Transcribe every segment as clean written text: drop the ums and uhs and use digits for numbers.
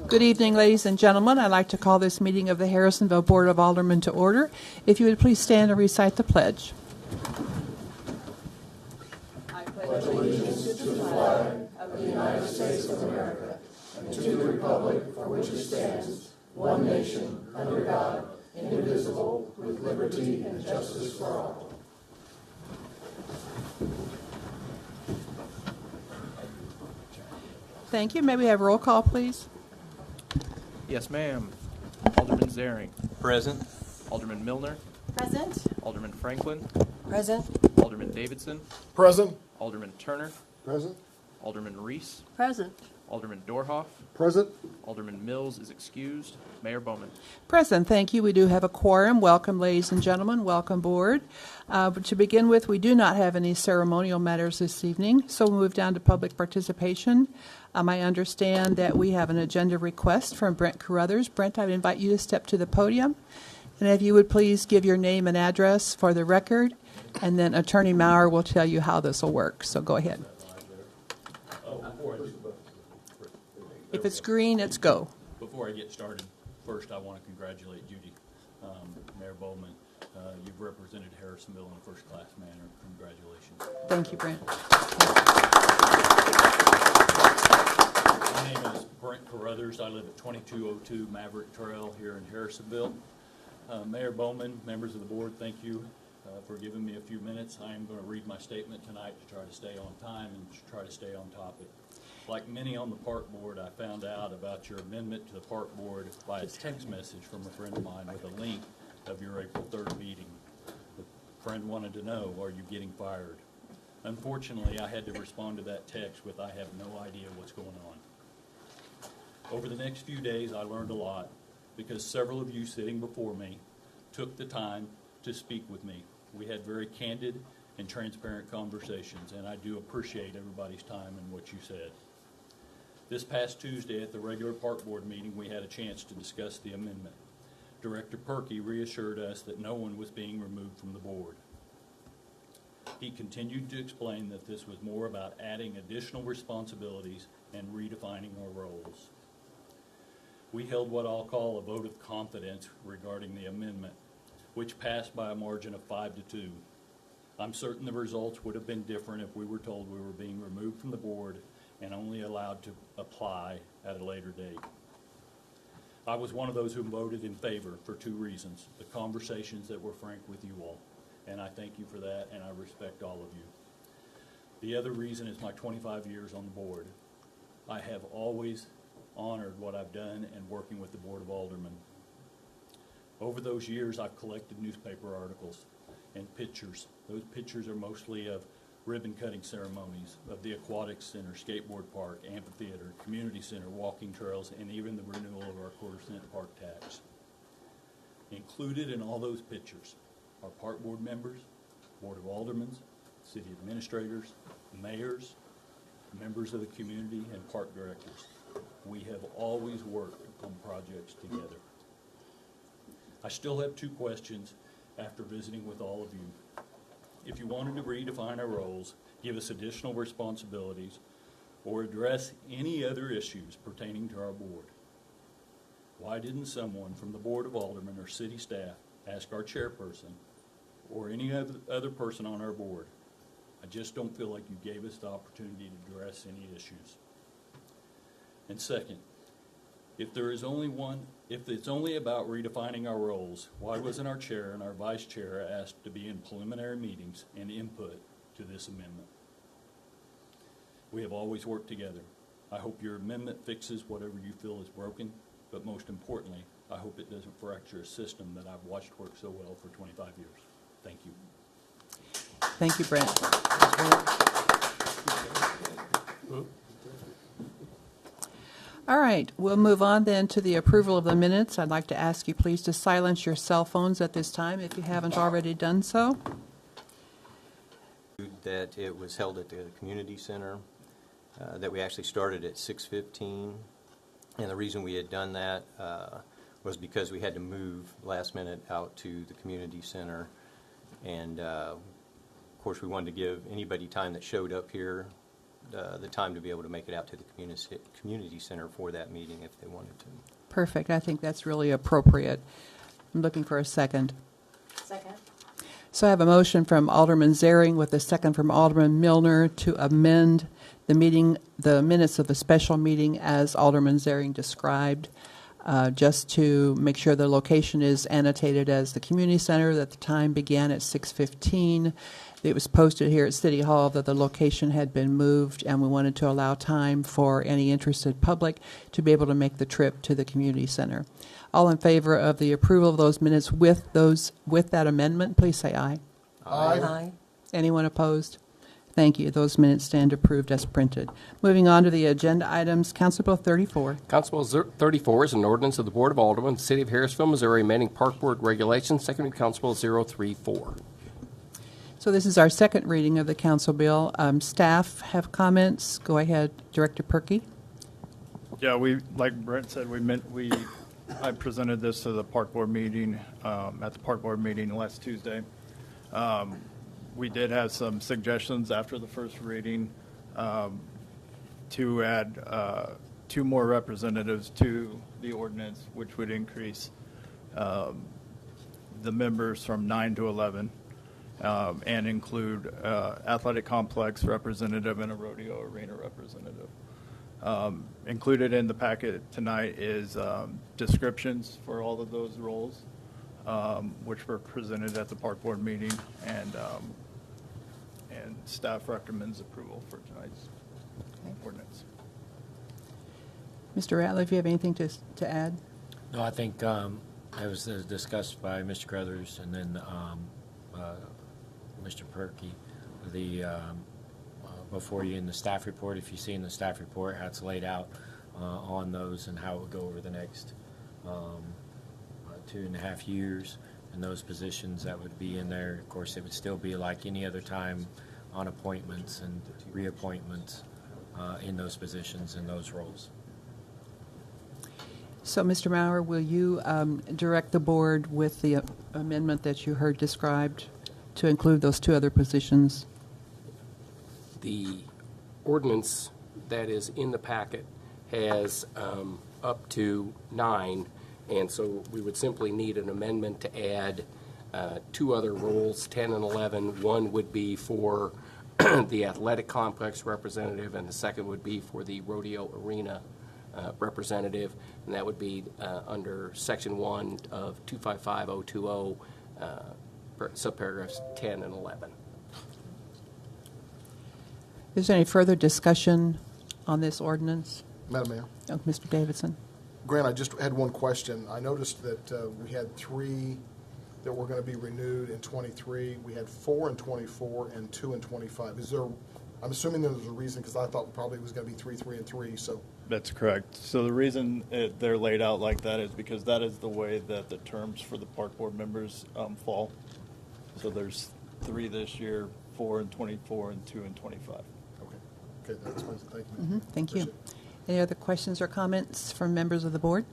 Good evening, ladies and gentlemen. I'd like to call this meeting of the Harrisonville Board of Aldermen to order. If you would please stand and recite the pledge. I pledge allegiance to the flag of the United States of America and to the republic for which it stands, one nation, under God, indivisible, with liberty and justice for all. Thank you. May we have roll call, please? Yes, ma'am. Alderman Zaring. Present. Alderman Milner. Present. Alderman Franklin. Present. Alderman Davidson. Present. Alderman Turner. Present. Alderman Reese. Present. Alderman Dorhoff. Present. Alderman Mills is excused. Mayor Bowman. Present. Thank you. We do have a quorum. Welcome, ladies and gentlemen. Welcome, board. To begin with, we do not have any ceremonial matters this evening, so we'll move down to public participation. I understand that we have an agenda request from Brent Carruthers. Brent, I would invite you to step to the podium. And if you would please give your name and address for the record, and then Attorney Maurer will tell you how this will work. So go ahead. If it's green, it's go. Before I get started, first I want to congratulate Judy, Mayor Bowman. You've represented Harrisonville in a first-class manner. Congratulations. Thank you, Brent. My name is Brent Carruthers. I live at 2202 Maverick Trail here in Harrisonville. Mayor Bowman, members of the board, thank you for giving me a few minutes. I am going to read my statement tonight to try to stay on time and to try to stay on topic. Like many on the park board, I found out about your amendment to the park board by a text message from a friend of mine with a link of your April 3rd meeting. The friend wanted to know, are you getting fired? Unfortunately, I had to respond to that text with, I have no idea what's going on. Over the next few days, I learned a lot because several of you sitting before me took the time to speak with me. We had very candid and transparent conversations, and I do appreciate everybody's time and what you said. This past Tuesday at the regular park board meeting, we had a chance to discuss the amendment. Director Perkey reassured us that no one was being removed from the board. He continued to explain that this was more about adding additional responsibilities and redefining our roles. We held what I'll call a vote of confidence regarding the amendment, which passed by a margin of 5-2. I'm certain the results would have been different if we were told we were being removed from the board and only allowed to apply at a later date. I was one of those who voted in favor for two reasons: the conversations that were frank with you all, and I thank you for that, and I respect all of you. The other reason is my 25 years on the board. I have always honored what I've done and working with the Board of Aldermen. Over those years, I've collected newspaper articles and pictures. Those pictures are mostly of ribbon-cutting ceremonies of the aquatic center, skateboard park, amphitheater, community center, walking trails, and even the renewal of our quarter-cent park tax. Included in all those pictures are park board members, Board of Aldermen, city administrators, mayors, members of the community, and park directors. We have always worked on projects together. I still have two questions after visiting with all of you. If you wanted to redefine our roles, give us additional responsibilities, or address any other issues pertaining to our board, why didn't someone from the Board of Aldermen or city staff ask our chairperson or any other person on our board? I just don't feel like you gave us the opportunity to address any issues. And second, if it's only about redefining our roles, why wasn't our chair and our vice chair asked to be in preliminary meetings and input to this amendment? We have always worked together. I hope your amendment fixes whatever you feel is broken, but most importantly, I hope it doesn't fracture a system that I've watched work so well for 25 years. Thank you. Thank you, Brent. All right, we'll move on then to the approval of the minutes. I'd like to ask you please to silence your cell phones at this time if you haven't already done so. That it was held at the community center, that we actually started at 6:15, and the reason we had done that was because we had to move last minute out to the community center, and of course we wanted to give anybody time that showed up here the time to be able to make it out to the community center for that meeting if they wanted to. Perfect. I think that's really appropriate. I'm looking for a second. Second. So I have a motion from Alderman Zaring with a second from Alderman Milner to amend the minutes of the special meeting as Alderman Zaring described, just to make sure the location is annotated as the community center, that the time began at 6:15. It was posted here at City Hall that the location had been moved, and we wanted to allow time for any interested public to be able to make the trip to the community center. All in favor of the approval of those minutes with that amendment, please say aye. Aye. Anyone opposed? Thank you. Those minutes stand approved as printed. Moving on to the agenda items, Council Bill 34. Council Bill 34 is an ordinance of the Board of Aldermen, City of Harrisonville, Missouri, amending Park Board regulations, seconded Council Bill 034. So this is our second reading of the council bill. Staff have comments. Go ahead, Director Perkey. Yeah, like Brent said, I presented this to the Park Board meeting, at the Park Board meeting last Tuesday. We did have some suggestions after the first reading to add 2 more representatives to the ordinance, which would increase the members from 9 to 11, and include athletic complex representative and a rodeo arena representative. Included in the packet tonight is descriptions for all of those roles, which were presented at the Park Board meeting, and staff recommends approval for tonight's ordinance. Mr. Ratliff, if you have anything to add? No, I think that was discussed by Mr. Crothers and then Mr. Perkey. Before you in the staff report, if you see in the staff report how it's laid out on those and how it would go over the next 2.5 years, and those positions that would be in there. Of course, it would still be like any other time on appointments and reappointments in those positions and those roles. So, Mr. Maurer, will you direct the board with the amendment that you heard described to include those 2 other positions? The ordinance that is in the packet has up to 9, and so we would simply need an amendment to add 2 other roles, 10 and 11. One would be for the athletic complex representative, and the second would be for the rodeo arena representative, and that would be under Section 1 of 255020, subparagraphs 10 and 11. Is there any further discussion on this ordinance? Madam Mayor. Oh, Mr. Davidson. Grant, I just had one question. I noticed that we had 3 that were going to be renewed in 23. We had 4 in 24 and 2 in 25. I'm assuming there's a reason, because I thought probably it was going to be 3, 3, and 3. So That's correct. So the reason they're laid out like that is because that is the way that the terms for the Park Board members fall. So there's 3 this year, 4 in 24, and 2 in 25. okay, that explains it. Thank you. Thank you. Appreciate it. Any other questions or comments from members of the board?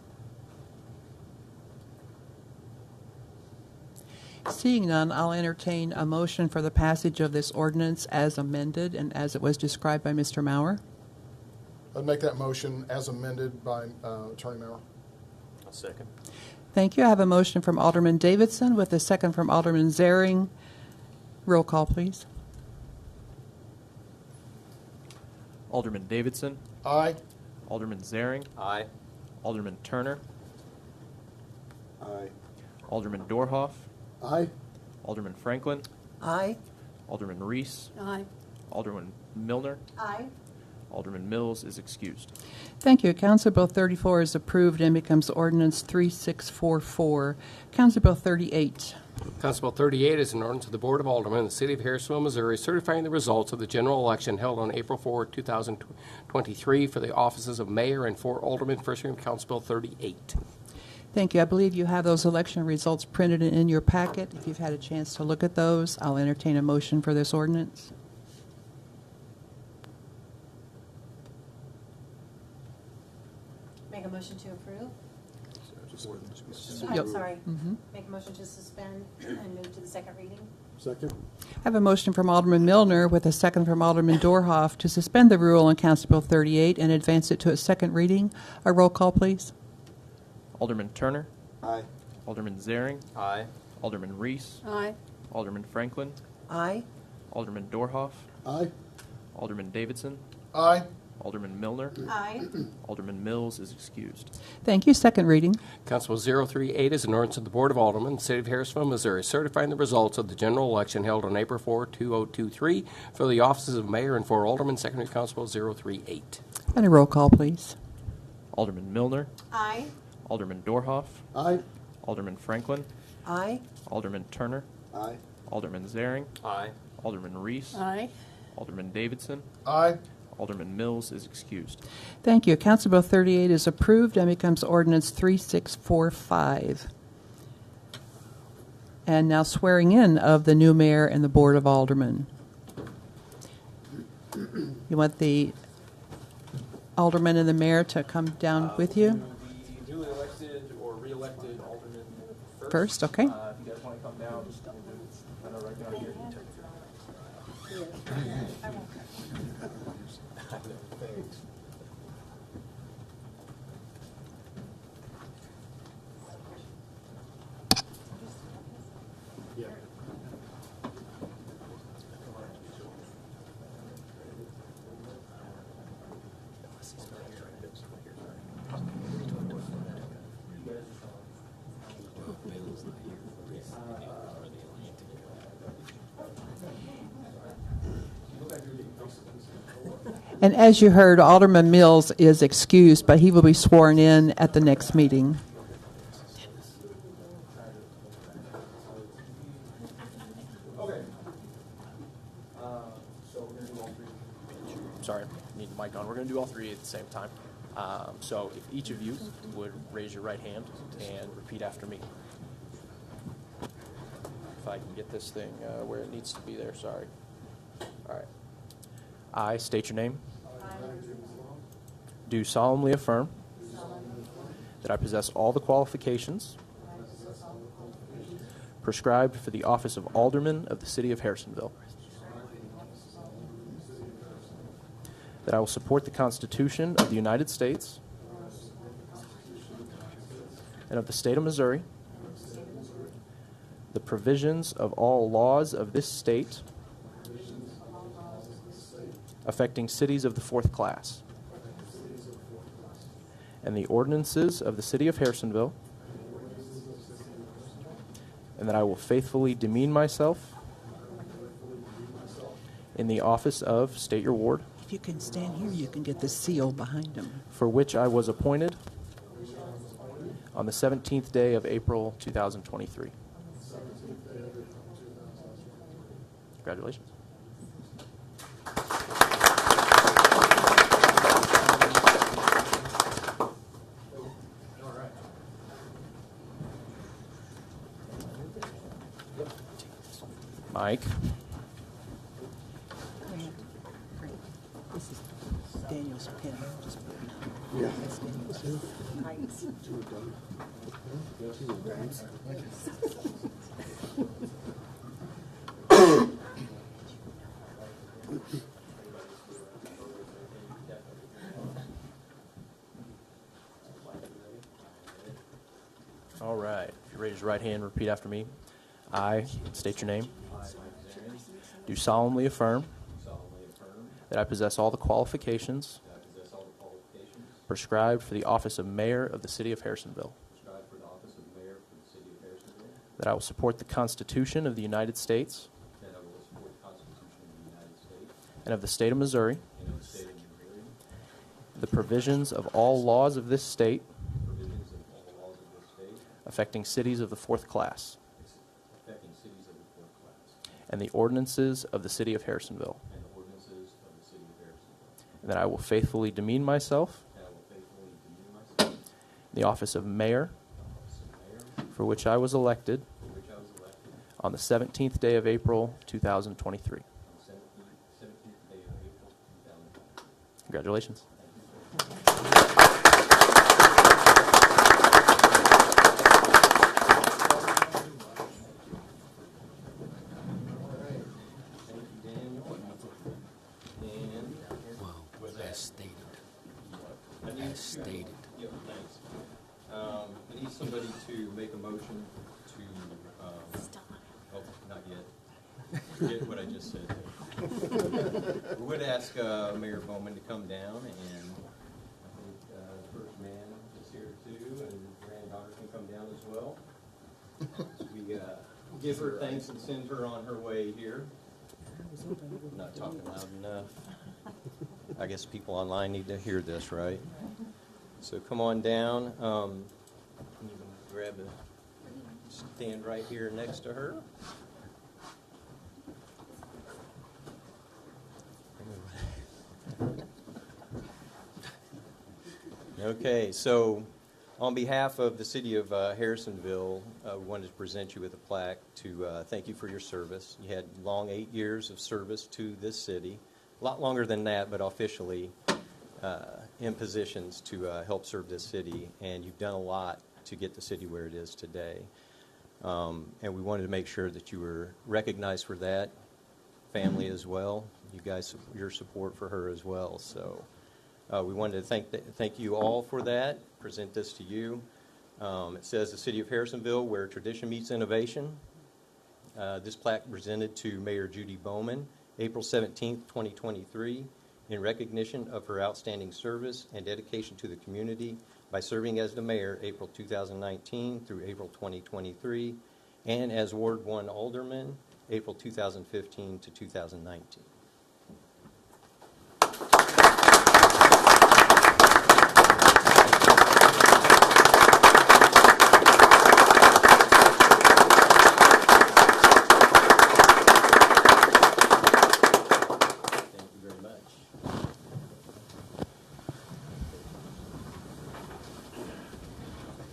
Seeing none, I'll entertain a motion for the passage of this ordinance as amended and as it was described by Mr. Maurer. I'd make that motion as amended by Attorney Maurer. I'll second. Thank you. I have a motion from Alderman Davidson with a second from Alderman Zaring. Roll call, please. Alderman Davidson, Aye. Alderman Zaring, Aye. Alderman Turner, Aye. Alderman Dorhoff, Aye. Alderman Franklin, Aye. Alderman Reese, Aye. Alderman Milner, Aye. Alderman Mills is excused. Thank you. Council Bill 34 is approved and becomes Ordinance 3644. Council Bill 38. Council Bill 38 is an ordinance of the Board of Aldermen in the City of Harrisonville, Missouri, certifying the results of the general election held on April 4, 2023 for the offices of mayor and 4 aldermen. First reading of Council Bill 38. Thank you. I believe you have those election results printed in your packet. If you've had a chance to look at those, I'll entertain a motion for this ordinance. Make a motion to approve? Yep. I'm sorry. Make a motion to suspend and move to the second reading? Second. I have a motion from Alderman Milner with a second from Alderman Dorhoff to suspend the rule on Council Bill 38 and advance it to its second reading. A roll call, please. Alderman Turner. Aye. Alderman Zaring. Aye. Alderman Reese. Aye. Alderman Franklin. Aye. Alderman Dorhoff. Aye. Alderman Davidson. Aye. Alderman Milner. Aye. Alderman Mills is excused. Thank you. Second reading. Council Bill 038 is an ordinance of the Board of Aldermen, City of Harrisonville, Missouri, certifying the results of the general election held on April 4, 2023 for the offices of mayor and for aldermen, Secondary Council Bill 038. And a roll call, please. Alderman Milner. Aye. Alderman Dorhoff. Aye. Alderman Franklin. Aye. Alderman Turner. Aye. Alderman Zaring. Aye. Alderman Reese. Aye. Alderman Davidson. Aye. Alderman Mills is excused. Thank you. Council Bill 38 is approved and becomes Ordinance 3645. And now swearing in of the new mayor and the Board of Aldermen. You want the alderman and the mayor to come down with you? The newly elected or re-elected alderman First, okay. If you guys want to come down, just I know right down here. Thanks. Yeah. And as you heard, Alderman Mills is excused, but he will be sworn in at the next meeting. Sorry, need the mic on. We're going to do all three at the same time. So if each of you would raise your right hand and repeat after me. If I can get this thing where it needs to be there, sorry. All right. I state your name. Do solemnly affirm that I possess all the qualifications prescribed for the office of Alderman of the City of Harrisonville. That I will support the Constitution of the United States and of the State of Missouri, the provisions of all laws of this state affecting cities of the fourth class, and the ordinances of the City of Harrisonville, and that I will faithfully demean myself in the office of, state your ward, If you can stand here, you can get the seal behind him. for which I was appointed on the 17th day of April 2023. Congratulations. Mike. This is Daniel's pen. Just put it on. Yeah. That's Daniel's. Thanks. All right. If you raise your right hand, repeat after me. I state your name. Do solemnly affirm that I possess all the qualifications prescribed for the office of Mayor of the City of Harrisonville. That I will support the Constitution of the United States and of the State of Missouri, the provisions of all laws of this state affecting cities of the fourth class, and the ordinances of the City of Harrisonville. And that I will faithfully demean myself in the office of Mayor, for which I was elected on the 17th day of April 2023. Congratulations. Stated. Yeah, thanks. I need somebody to make a motion to, oh, not yet. Forget what I just said. We would ask Mayor Bowman to come down, and I think the first man is here too, and granddaughter can come down as well. So we give her thanks and send her on her way here. I'm not talking loud enough. I guess people online need to hear this, right? So come on down. You can grab a stand right here next to her. Okay, so on behalf of the city of Harrisonville, we wanted to present you with a plaque to thank you for your service. You had long 8 years of service to this city, a lot longer than that, but officially in positions to help serve this city, and you've done a lot to get the city where it is today. And we wanted to make sure that you were recognized for that, family as well. You guys, your support for her as well. So we wanted to thank you all for that, present this to you. It says the city of Harrisonville, where tradition meets innovation. This plaque presented to Mayor Judy Bowman, April 17th, 2023, in recognition of her outstanding service and dedication to the community by serving as the mayor April 2019 through April 2023, and as Ward 1 Alderman, April 2015 to 2019.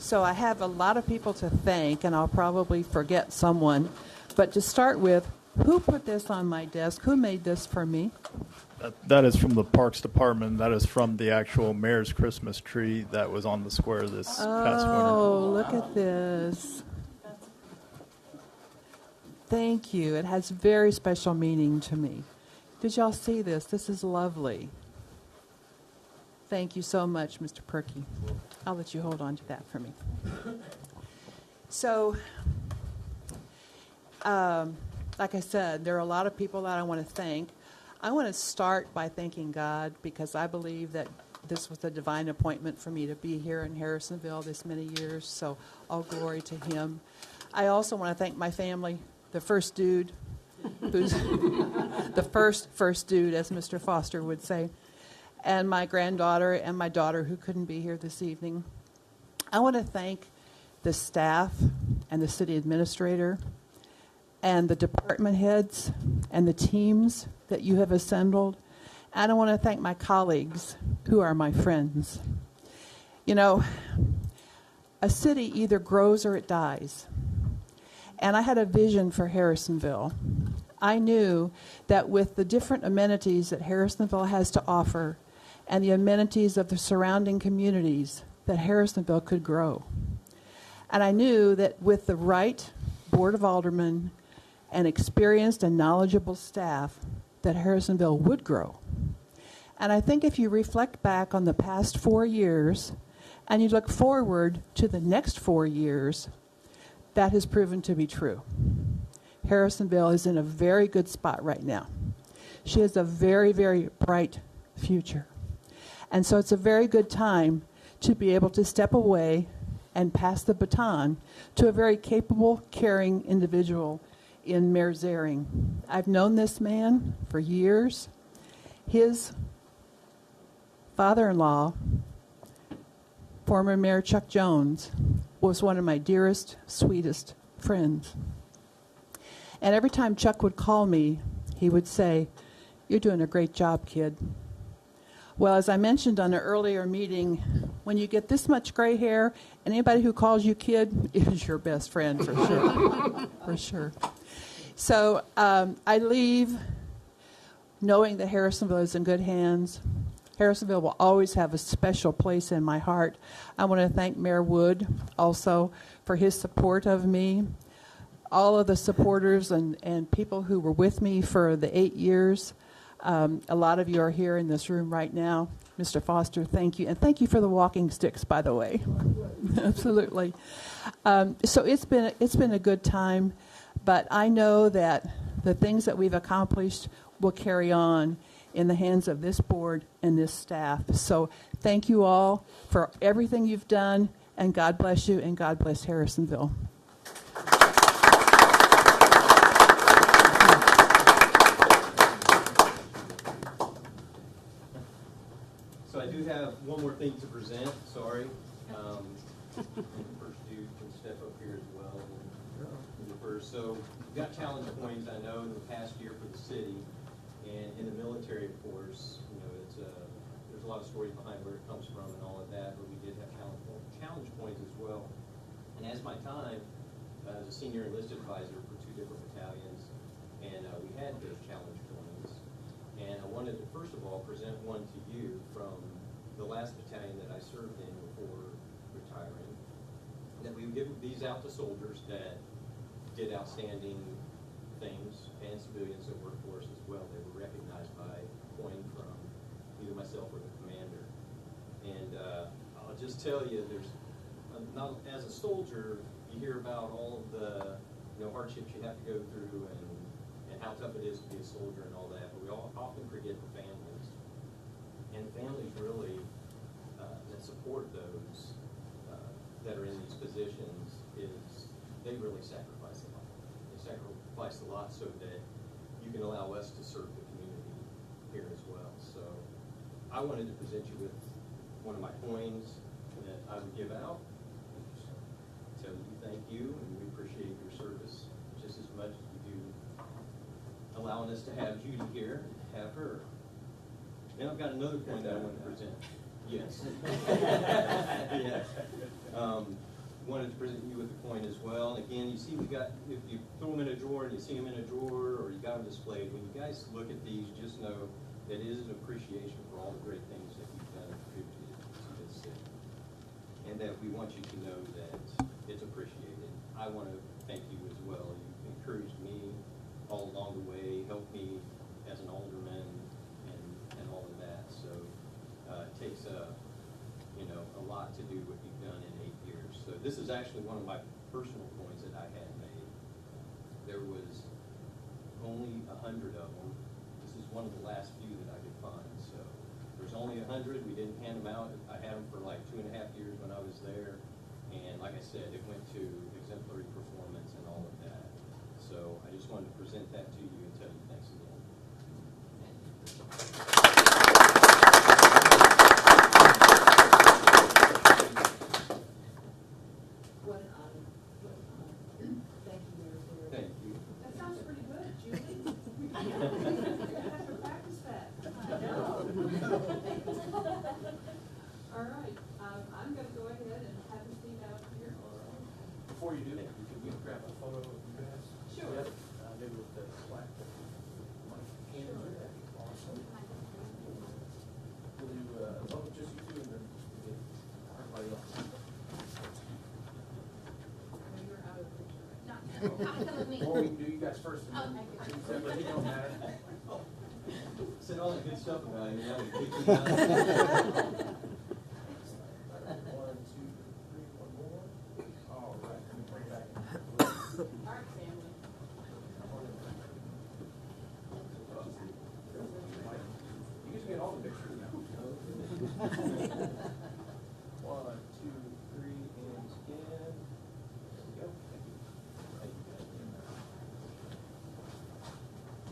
So I have a lot of people to thank, and I'll probably forget someone. But to start with, who put this on my desk? Who made this for me? That is from the Parks Department. That is from the actual mayor's Christmas tree that was on the square this past winter. Oh, look at this. Thank you. It has very special meaning to me. Did y'all see this? This is lovely. Thank you so much, Mr. Perky. I'll let you hold on to that for me. So, like I said, there are a lot of people that I want to thank. I want to start by thanking God, because I believe that this was a divine appointment for me to be here in Harrisonville this many years, so all glory to him. I also want to thank my family, the first dude, who's the first dude, as Mr. Foster would say, and my granddaughter and my daughter who couldn't be here this evening. I want to thank the staff and the city administrator and the department heads and the teams that you have assembled. And I want to thank my colleagues who are my friends. You know, a city either grows or it dies. And I had a vision for Harrisonville. I knew that with the different amenities that Harrisonville has to offer and the amenities of the surrounding communities, that Harrisonville could grow. And I knew that with the right Board of Aldermen and experienced and knowledgeable staff, that Harrisonville would grow. And I think if you reflect back on the past 4 years and you look forward to the next 4 years, that has proven to be true. Harrisonville is in a very good spot right now. She has a very, very bright future. And so it's a very good time to be able to step away and pass the baton to a very capable, caring individual in Mayor Zering. I've known this man for years. His father-in-law, former Mayor Chuck Jones, was one of my dearest, sweetest friends. And every time Chuck would call me, he would say, "You're doing a great job, kid." Well, as I mentioned on an earlier meeting, when you get this much gray hair, anybody who calls you kid is your best friend, for sure. For sure. So I leave knowing that Harrisonville is in good hands. Harrisonville will always have a special place in my heart. I want to thank Mayor Wood also for his support of me. All of the supporters and people who were with me for the 8 years. A lot of you are here in this room right now. Mr. Foster, thank you. And thank you for the walking sticks, by the way. Absolutely. So it's been a good time, but I know that the things that we've accomplished will carry on in the hands of this board and this staff. So thank you all for everything you've done, and God bless you, and God bless Harrisonville. So I do have one more thing to present, sorry. First, you can step up here as well. So we've got challenge points, I know, in the past year for the city. And in the military, of course, you know, there's a lot of stories behind where it comes from and all of that, but we did have challenge points as well. And as my time as a senior enlisted advisor for 2 different battalions, and we had those challenge points. And I wanted to, first of all, present one to you from the last battalion that I served in before retiring, that we would give these out to soldiers that did outstanding things, and civilians that worked for us as well. They were recognized by coin from either myself or the commander. And I'll just tell you, there's not, as a soldier, you hear about all of the hardships you have to go through and how tough it is to be a soldier and all that, but we all often forget the families. And the families really that support those that are in these positions they really sacrifice a lot. They sacrifice a lot so that you can allow us to serve the community here as well. So I wanted to present you with one of my coins that I would give out. Tell you thank you, and we appreciate your service just as much as we do allowing us to have Judy here and have her. Now I've got another coin that I want to present. Yes. Yes. Wanted to present you with the coin as well. And again, you see we got, if you throw them in a drawer and you see them in a drawer or you got them displayed, when you guys look at these, just know that it is an appreciation for all the great things that you've done and contributed to this city. And that we want you to know that it's appreciated. I want to thank you as well. You've encouraged me all along the way, helped me as an alderman and all of that. So it takes a lot to do what you've done in 8 years. So this is actually one of my personal coins that I had made. There was only 100 of them. This is one of the last few that I could find. So there's only 100. We didn't hand them out. I had them for like 2.5 years when I was there. And like I said, it went to exemplary performance and all of that. So I just wanted to present that to you and tell you thanks again. What an honor. What an honor. Thank you, Mayor. Thank you. That sounds pretty good, Julie. You have to practice that. I know. All right, I'm going to go ahead and have a seat out here. Before you do that, could we grab a photo of you guys? Sure. Yep. Maybe with the plaque. Awesome. We'll do just you two and then everybody else. You're out of the picture right now. Or we can do you guys first. And then but it don't matter. Said all that good stuff about you. Now we kick you out. 1, 2, 3, 1 more. All right. Let me bring it back. All right, family. You guys get all the pictures now. 1, 2, 3, and scan. There we go. Thank you.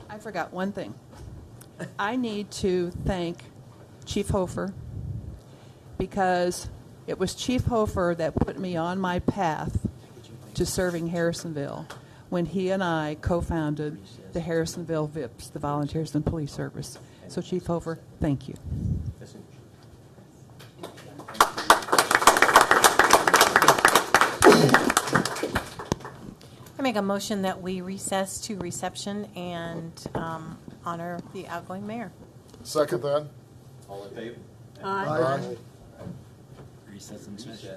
I forgot one thing. I need to thank Chief Hofer, because it was Chief Hofer that put me on my path to serving Harrisonville when he and I co-founded the Harrisonville VIPS, the Volunteers in Police Service. So Chief Hofer, thank you. I make a motion that we recess to reception and honor the outgoing mayor. Second that. All in favor? Aye. Recess and session.